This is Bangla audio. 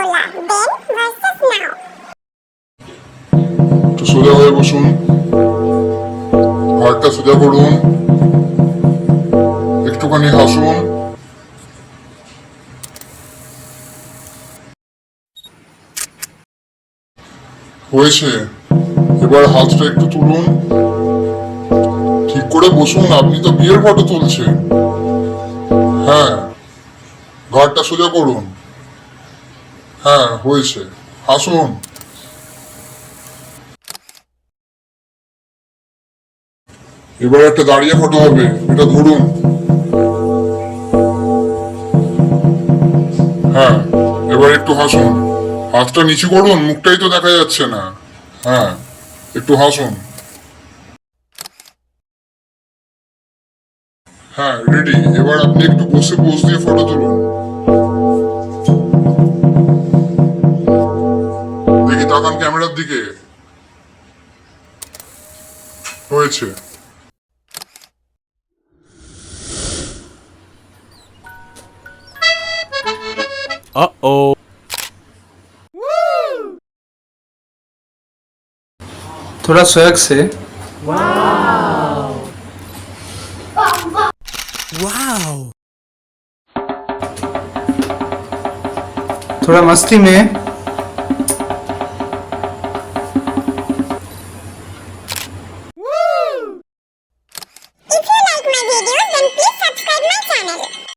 Coca-Cola. Then versus now. একটু সোজা হয়ে বসুন, ঘাড়টা সোজা করুন, একটুখানি হাসুন। হয়েছে, এবার হাতটা একটু তুলুন, ঠিক করে বসুন। আপনি তো বিয়ের ফটো তুলছেন। হ্যাঁ, ঘাড়টা সোজা করুন। হ্যাঁ, হয়েছে, হাসুন। এবার একটা দাঁড়িয়ে ফটো হবে, এটা ধরুন। হ্যাঁ, এবার একটু হাসুন। হাতটা নিচু করুন, মুখটাই তো দেখা যাচ্ছে না। হ্যাঁ, একটু হাসুন। হ্যাঁ, রেডি। এবার আপনি একটু বসে পোজ দিয়ে ফটো তুলুন। দেখি, তাকান ক্যামেরার দিকে। হয়েছে। Uh-oh. थोड़ा स्वैग से Wow. थोड़ा मस्ती में